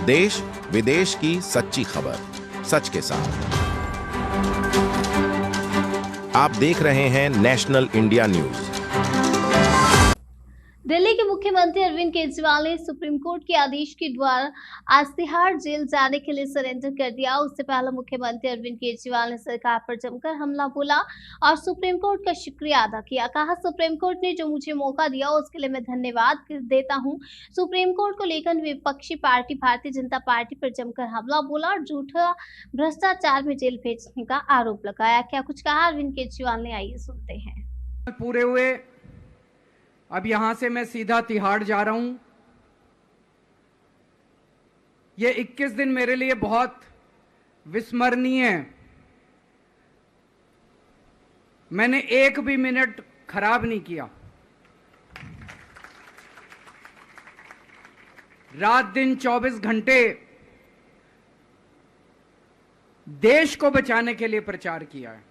देश विदेश की सच्ची खबर सच के साथ। आप देख रहे हैं नेशनल इंडिया न्यूज। दिल्ली के मुख्यमंत्री अरविंद केजरीवाल ने सुप्रीम कोर्ट के आदेश के द्वारा आज तिहाड़ जेल जाने के लिए सरेंडर कर दिया। उससे पहले मुख्यमंत्री अरविंद केजरीवाल ने सरकार पर जमकर हमला बोला और सुप्रीम कोर्ट का शुक्रिया अदा किया। कहा, सुप्रीम कोर्ट ने जो मुझे मौका दिया उसके लिए मैं धन्यवाद देता हूं। सुप्रीम कोर्ट को लेकर विपक्षी पार्टी भारतीय जनता पार्टी पर जमकर हमला बोला और झूठा भ्रष्टाचार में जेल भेजने का आरोप लगाया। क्या कुछ कहा अरविंद केजरीवाल ने, आइए सुनते हैं। पूरे हुए, अब यहां से मैं सीधा तिहाड़ जा रहा हूं। ये 21 दिन मेरे लिए बहुत विस्मरणीय है। मैंने एक भी मिनट खराब नहीं किया। रात दिन 24 घंटे देश को बचाने के लिए प्रचार किया है।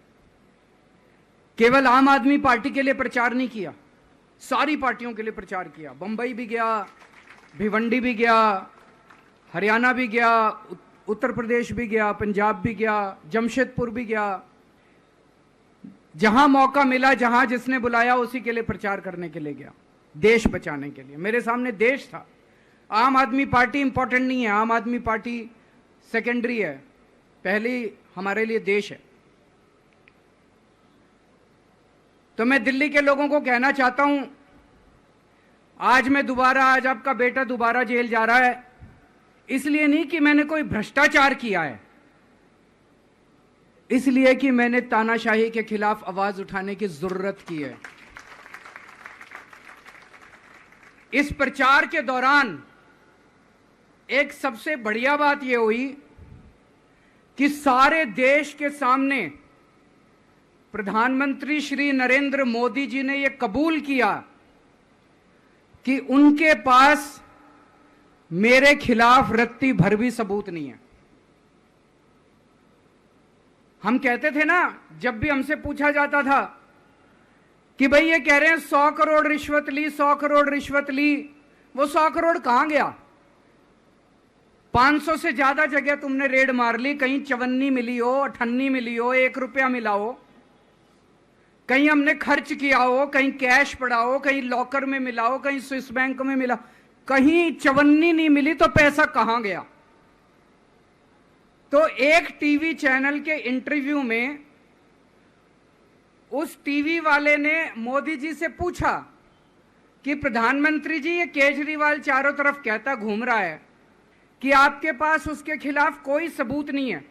केवल आम आदमी पार्टी के लिए प्रचार नहीं किया, सारी पार्टियों के लिए प्रचार किया। बंबई भी गया, भिवंडी भी गया, हरियाणा भी गया, उत्तर प्रदेश भी गया, पंजाब भी गया, जमशेदपुर भी गया। जहां मौका मिला, जहां जिसने बुलाया उसी के लिए प्रचार करने के लिए गया, देश बचाने के लिए। मेरे सामने देश था। आम आदमी पार्टी इंपॉर्टेंट नहीं है, आम आदमी पार्टी सेकेंडरी है, पहली हमारे लिए देश है। तो मैं दिल्ली के लोगों को कहना चाहता हूं, आज आपका बेटा दोबारा जेल जा रहा है, इसलिए नहीं कि मैंने कोई भ्रष्टाचार किया है, इसलिए कि मैंने तानाशाही के खिलाफ आवाज उठाने की जरूरत की है। इस प्रचार के दौरान एक सबसे बढ़िया बात यह हुई कि सारे देश के सामने प्रधानमंत्री श्री नरेंद्र मोदी जी ने यह कबूल किया कि उनके पास मेरे खिलाफ रत्ती भर भी सबूत नहीं है। हम कहते थे ना, जब भी हमसे पूछा जाता था कि भाई ये कह रहे हैं 100 करोड़ रिश्वत ली, 100 करोड़ रिश्वत ली, वो 100 करोड़ कहां गया? 500 से ज्यादा जगह तुमने रेड मार ली, कहीं चवन्नी मिली हो, अठन्नी मिली हो, 1 रुपया मिला हो, कहीं हमने खर्च किया हो, कहीं कैश पड़ा हो, कहीं लॉकर में मिला हो, कहीं स्विस बैंक में मिला, कहीं चवन्नी नहीं मिली, तो पैसा कहां गया? तो एक टीवी चैनल के इंटरव्यू में उस टीवी वाले ने मोदी जी से पूछा कि प्रधानमंत्री जी, ये केजरीवाल चारों तरफ कहता घूम रहा है कि आपके पास उसके खिलाफ कोई सबूत नहीं है,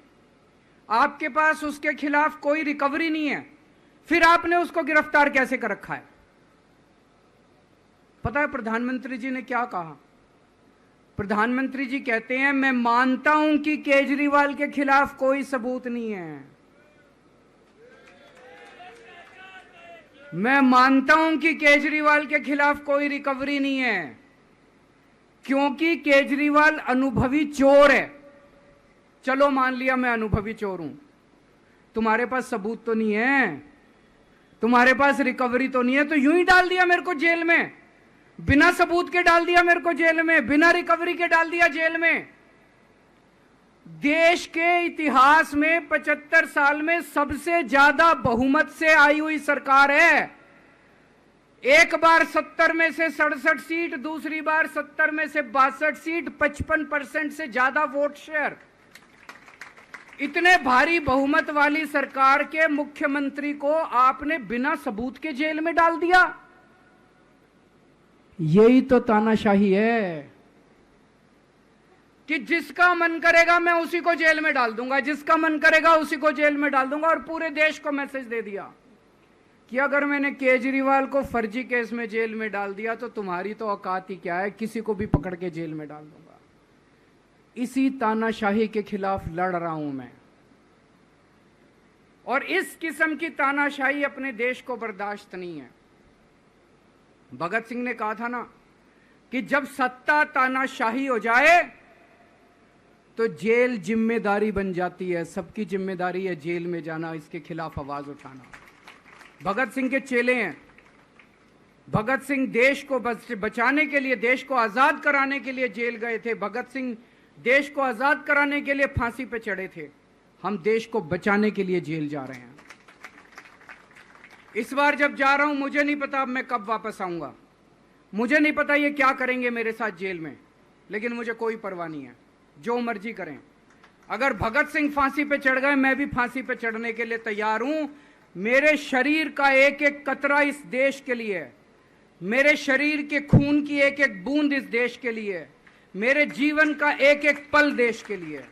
आपके पास उसके खिलाफ कोई रिकवरी नहीं है, फिर आपने उसको गिरफ्तार कैसे कर रखा है? पता है प्रधानमंत्री जी ने क्या कहा? प्रधानमंत्री जी कहते हैं, मैं मानता हूं कि केजरीवाल के खिलाफ कोई सबूत नहीं है, मैं मानता हूं कि केजरीवाल के खिलाफ कोई रिकवरी नहीं है, क्योंकि केजरीवाल अनुभवी चोर है। चलो मान लिया मैं अनुभवी चोर हूं, तुम्हारे पास सबूत तो नहीं है, तुम्हारे पास रिकवरी तो नहीं है, तो यूं ही डाल दिया मेरे को जेल में, बिना सबूत के डाल दिया मेरे को जेल में, बिना रिकवरी के डाल दिया जेल में। देश के इतिहास में 75 साल में सबसे ज्यादा बहुमत से आई हुई सरकार है। एक बार 70 में से 67 सीट, दूसरी बार 70 में से 62 सीट, 55% से ज्यादा वोट शेयर। इतने भारी बहुमत वाली सरकार के मुख्यमंत्री को आपने बिना सबूत के जेल में डाल दिया। यही तो तानाशाही है कि जिसका मन करेगा मैं उसी को जेल में डाल दूंगा, जिसका मन करेगा उसी को जेल में डाल दूंगा। और पूरे देश को मैसेज दे दिया कि अगर मैंने केजरीवाल को फर्जी केस में जेल में डाल दिया तो तुम्हारी तो औकात ही क्या है, किसी को भी पकड़ के जेल में डाल दूंगा। इसी तानाशाही के खिलाफ लड़ रहा हूं मैं, और इस किस्म की तानाशाही अपने देश को बर्दाश्त नहीं है। भगत सिंह ने कहा था ना कि जब सत्ता तानाशाही हो जाए तो जेल जिम्मेदारी बन जाती है, सबकी जिम्मेदारी है जेल में जाना, इसके खिलाफ आवाज उठाना। भगत सिंह के चेले हैं। भगत सिंह देश को बचाने के लिए, देश को आजाद कराने के लिए जेल गए थे। भगत सिंह देश को आजाद कराने के लिए फांसी पे चढ़े थे, हम देश को बचाने के लिए जेल जा रहे हैं। इस बार जब जा रहा हूं, मुझे नहीं पता अब मैं कब वापस आऊंगा, मुझे नहीं पता ये क्या करेंगे मेरे साथ जेल में, लेकिन मुझे कोई परवाह नहीं है, जो मर्जी करें। अगर भगत सिंह फांसी पे चढ़ गए, मैं भी फांसी पे चढ़ने के लिए तैयार हूं। मेरे शरीर का एक एक कतरा इस देश के लिए है, मेरे शरीर के खून की एक एक बूंद इस देश के लिए, मेरे जीवन का एक एक पल देश के लिए।